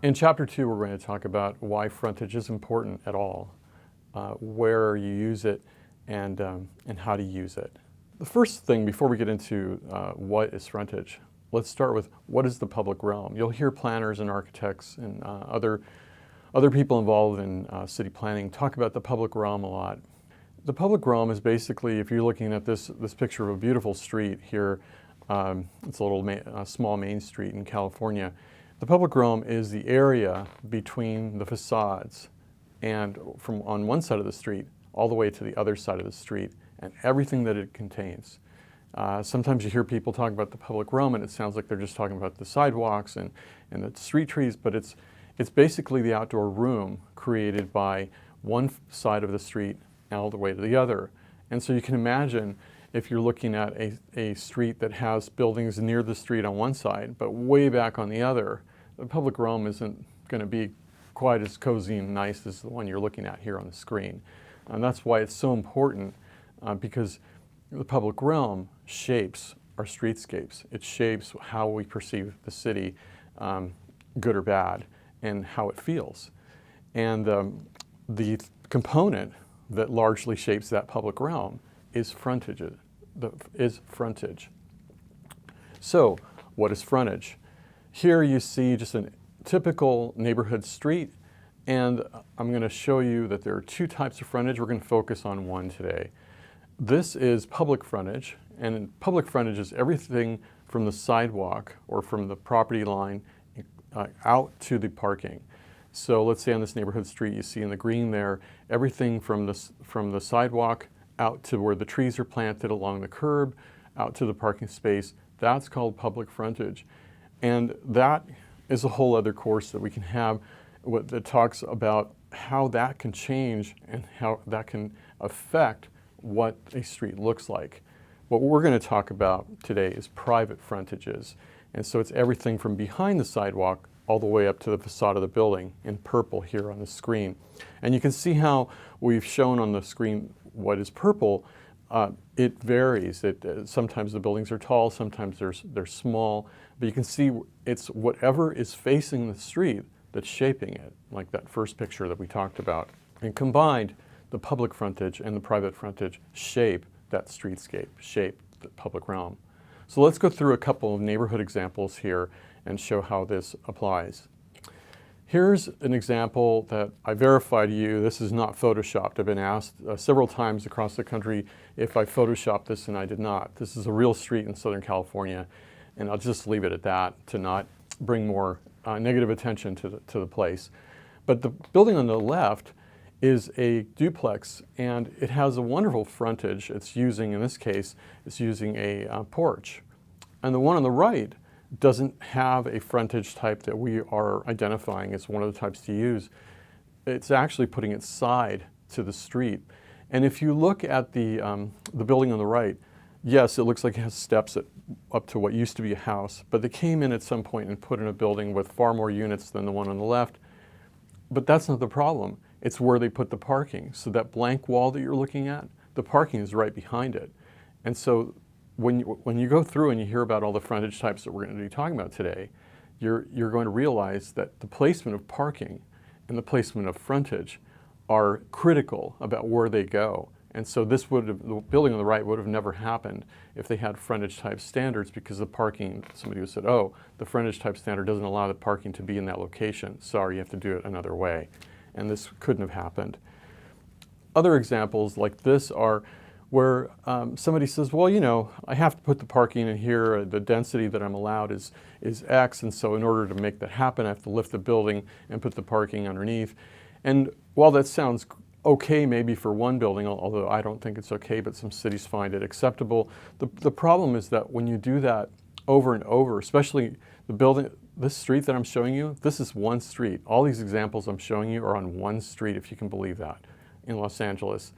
In Chapter 2, we're going to talk about why frontage is important at all, where you use it, and how to use it. The first thing, before we get into what is frontage, let's start with what is the public realm. You'll hear planners and architects and other people involved in city planning talk about the public realm a lot. The public realm is basically, if you're looking at this picture of a beautiful street here, it's a little small main street in California. The public realm is the area between the facades and from on one side of the street all the way to the other side of the street and everything that it contains. Sometimes you hear people talk about the public realm and it sounds like they're just talking about the sidewalks and the street trees, but it's basically the outdoor room created by one side of the street all the way to the other. And so you can imagine if you're looking at a street that has buildings near the street on one side, but way back on the other, the public realm isn't going to be quite as cozy and nice as the one you're looking at here on the screen. And that's why it's so important, because the public realm shapes our streetscapes. It shapes how we perceive the city, good or bad, and how it feels. And the component that largely shapes that public realm is frontage. So, what is frontage? Here you see just a typical neighborhood street, and I'm going to show you that there are two types of frontage. We're going to focus on one today. This is public frontage, and public frontage is everything from the sidewalk or from the property line out to the parking. So let's say on this neighborhood street you see in the green there, everything from the sidewalk out to where the trees are planted along the curb, out to the parking space, that's called public frontage. And that is a whole other course that we can have that talks about how that can change and how that can affect what a street looks like. What we're going to talk about today is private frontages. And so it's everything from behind the sidewalk all the way up to the facade of the building in purple here on the screen. And you can see how we've shown on the screen what is purple. It varies. Sometimes the buildings are tall, sometimes they're small, but you can see it's whatever is facing the street that's shaping it, like that first picture that we talked about. And combined, the public frontage and the private frontage shape that streetscape, shape the public realm. So let's go through a couple of neighborhood examples here and show how this applies. Here's an example that I verified to you. This is not photoshopped. I've been asked several times across the country if I photoshopped this, and I did not. This is a real street in Southern California, and I'll just leave it at that to not bring more negative attention to the place. But the building on the left is a duplex, and it has a wonderful frontage. It's using, in this case, it's using a porch. And the one on the right doesn't have a frontage type that we are identifying as one of the types to use. It's actually putting its side to the street. And if you look at the building on the right, yes, it looks like it has steps up to what used to be a house, but they came in at some point and put in a building with far more units than the one on the left. But that's not the problem. It's where they put the parking. So that blank wall that you're looking at, the parking is right behind it. And so when you go through and you hear about all the frontage types that we're going to be talking about today, you're going to realize that the placement of parking and the placement of frontage are critical about where they go. And so the building on the right would have never happened if they had frontage type standards, because the parking, somebody would have said, oh, the frontage type standard doesn't allow the parking to be in that location. Sorry, you have to do it another way. And this couldn't have happened. Other examples like this are where somebody says, well, you know, I have to put the parking in here, the density that I'm allowed is X, and so in order to make that happen, I have to lift the building and put the parking underneath. And while that sounds okay maybe for one building, although I don't think it's okay, but some cities find it acceptable, the problem is that when you do that over and over, especially the building, this street that I'm showing you, this is one street. All these examples I'm showing you are on one street, if you can believe that, in Los Angeles.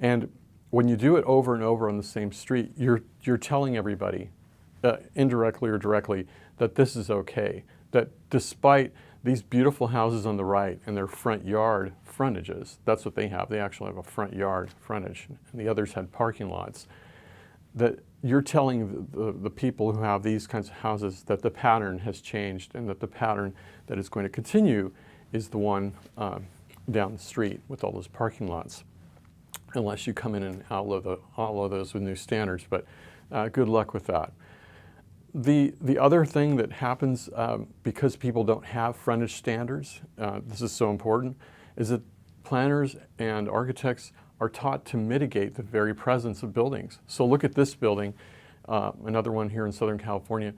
And when you do it over and over on the same street, you're telling everybody, indirectly or directly, that this is okay. That despite these beautiful houses on the right and their front yard frontages, that's what they have. They actually have a front yard frontage, and the others had parking lots. that you're telling the people who have these kinds of houses that the pattern has changed, and that the pattern that is going to continue is the one down the street with all those parking lots, unless you come in and outlaw those with new standards. But good luck with that. The other thing that happens because people don't have frontage standards, this is so important, is that planners and architects are taught to mitigate the very presence of buildings. So look at this building, another one here in Southern California.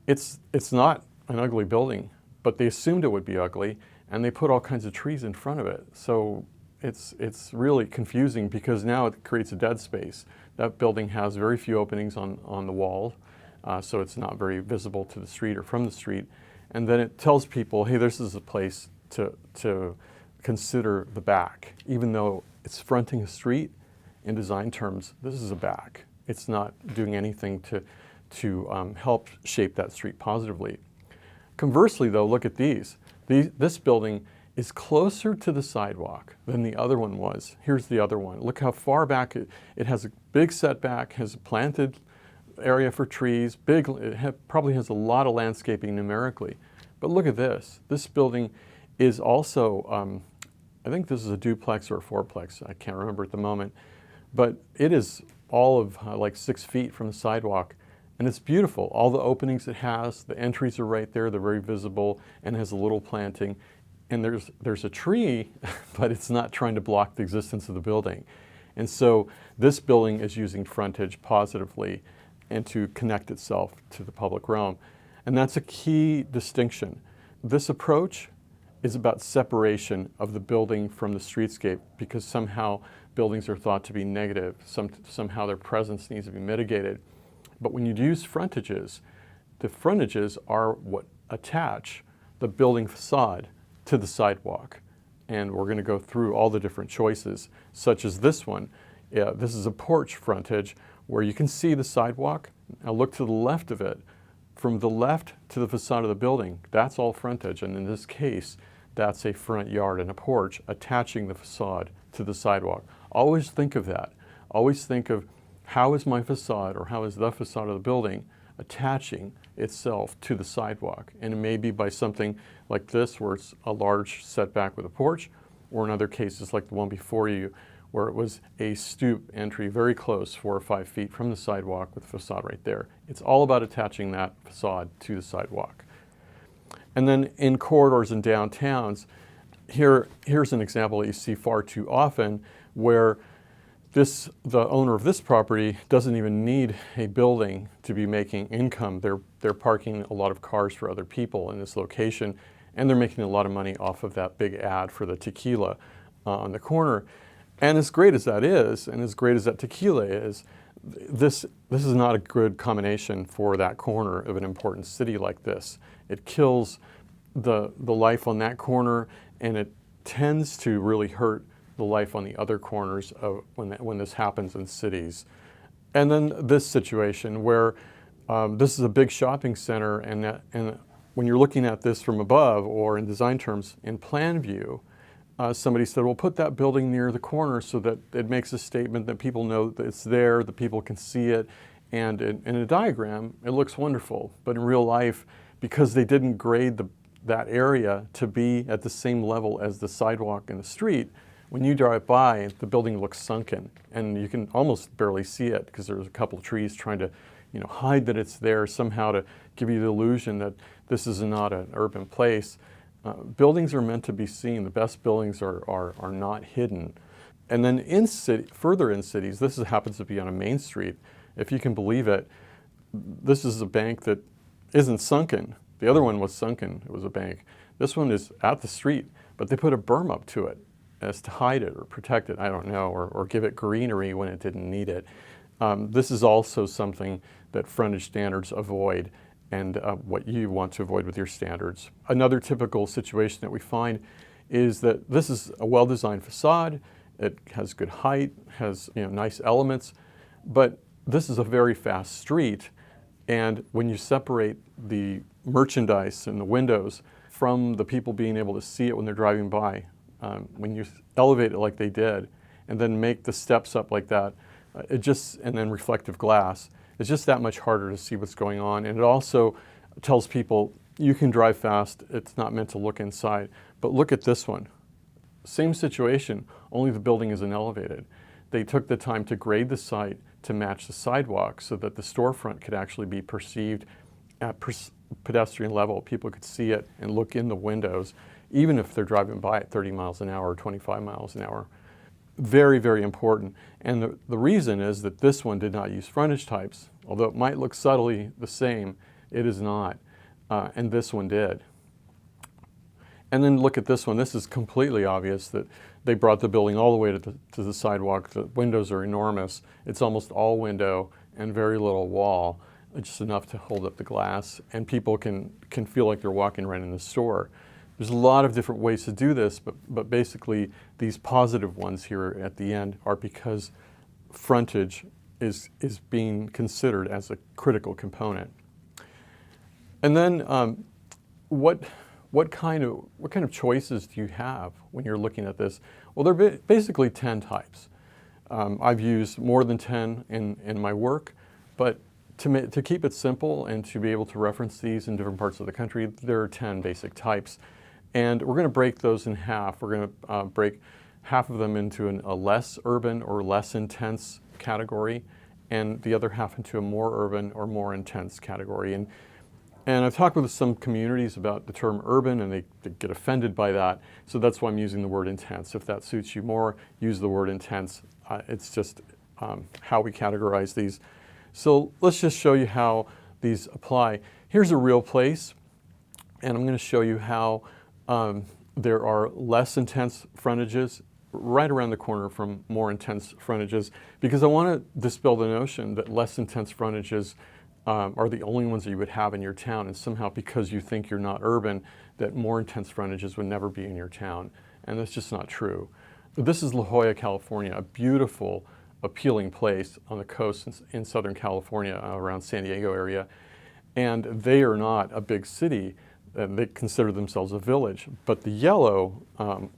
It's not an ugly building, but they assumed it would be ugly, and they put all kinds of trees in front of it. So it's really confusing, because now it creates a dead space. That building has very few openings on the wall, so it's not very visible to the street or from the street. And then it tells people, hey, this is a place to consider the back. Even though it's fronting a street, in design terms, this is a back. It's not doing anything to help shape that street positively. Conversely, though, look at these. This building is closer to the sidewalk than the other one was. Here's the other one. Look how far back it has a big setback, has a planted area for trees, probably has a lot of landscaping numerically. But look at this. This building is also, I think this is a duplex or a fourplex. I can't remember at the moment. But it is all of like 6 feet from the sidewalk. And it's beautiful. All the openings it has, the entries are right there, they're very visible, and has a little planting. And there's a tree, but it's not trying to block the existence of the building. And so this building is using frontage positively and to connect itself to the public realm. And that's a key distinction. This approach is about separation of the building from the streetscape, because somehow buildings are thought to be negative, somehow their presence needs to be mitigated. But when you use frontages, the frontages are what attach the building facade to the sidewalk. And we're going to go through all the different choices, such as this one. This is a porch frontage where you can see the sidewalk. Now look to the left of it. From the left to the facade of the building, that's all frontage. And in this case, that's a front yard and a porch attaching the facade to the sidewalk. Always think of that. Always think of, how is my facade, or how is the facade of the building attaching itself to the sidewalk? And it may be by something like this, where it's a large setback with a porch, or in other cases like the one before you, where it was a stoop entry very close, 4 or 5 feet from the sidewalk with the facade right there. It's all about attaching that facade to the sidewalk. And then in corridors and downtowns, here's an example that you see far too often, where the owner of this property doesn't even need a building to be making income. They're parking a lot of cars for other people in this location, and they're making a lot of money off of that big ad for the tequila on the corner. And as great as that is, and as great as that tequila is, this is not a good combination for that corner of an important city like this. It kills the life on that corner, and it tends to really hurt the life on the other corners of when this happens in cities. And then this situation where this is a big shopping center, and when you're looking at this from above, or in design terms in plan view, somebody said, well, put that building near the corner so that it makes a statement that people know that it's there, that people can see it. And in a diagram, it looks wonderful. But in real life, because they didn't grade that area to be at the same level as the sidewalk and the street, when you drive by, the building looks sunken, and you can almost barely see it because there's a couple of trees trying to, hide that it's there somehow, to give you the illusion that this is not an urban place. Buildings are meant to be seen. The best buildings are not hidden. And then further in cities, this happens to be on a main street. If you can believe it, this is a bank that isn't sunken. The other one was sunken. It was a bank. This one is at the street, but they put a berm up to it as to hide it or protect it, I don't know, or give it greenery when it didn't need it. This is also something that frontage standards avoid, and what you want to avoid with your standards. Another typical situation that we find is that this is a well-designed facade. It has good height, has nice elements, but this is a very fast street, and when you separate the merchandise in the windows from the people being able to see it when they're driving by, when you elevate it like they did, and then make the steps up like that, And then reflective glass. It's just that much harder to see what's going on. And it also tells people you can drive fast. It's not meant to look inside. But look at this one. Same situation, only the building isn't elevated. They took the time to grade the site to match the sidewalk so that the storefront could actually be perceived at pedestrian level. People could see it and look in the windows, even if they're driving by at 30 miles an hour or 25 miles an hour. Very, very important. And the reason is that this one did not use frontage types. Although it might look subtly the same, it is not. And this one did. And then look at this one. This is completely obvious that they brought the building all the way to the sidewalk. The windows are enormous. It's almost all window and very little wall, just enough to hold up the glass. And people can feel like they're walking right in the store. There's a lot of different ways to do this, but basically these positive ones here at the end are because frontage is being considered as a critical component. And then what kind of choices do you have when you're looking at this? Well, there are basically 10 types. I've used more than 10 in my work, but to keep it simple and to be able to reference these in different parts of the country, there are 10 basic types. And we're going to break those in half. We're going to break half of them into a less urban or less intense category, and the other half into a more urban or more intense category. And I've talked with some communities about the term urban, and they get offended by that. So that's why I'm using the word intense. If that suits you more, use the word intense. It's just how we categorize these. So let's just show you how these apply. Here's a real place, and I'm going to show you how there are less intense frontages right around the corner from more intense frontages, because I want to dispel the notion that less intense frontages are the only ones that you would have in your town, and somehow because you think you're not urban, that more intense frontages would never be in your town. And that's just not true. This is La Jolla, California, a beautiful, appealing place on the coast in Southern California, around San Diego area. And they are not a big city. They consider themselves a village. But the yellow,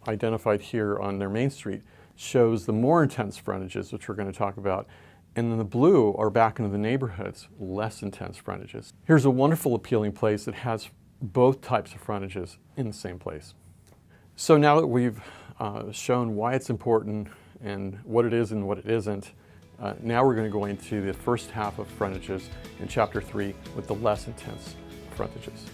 identified here on their main street, shows the more intense frontages, which we're going to talk about. And then the blue are back into the neighborhoods, less intense frontages. Here's a wonderful, appealing place that has both types of frontages in the same place. So now that we've shown why it's important and what it is and what it isn't, now we're going to go into the first half of frontages in Chapter 3 with the less intense frontages.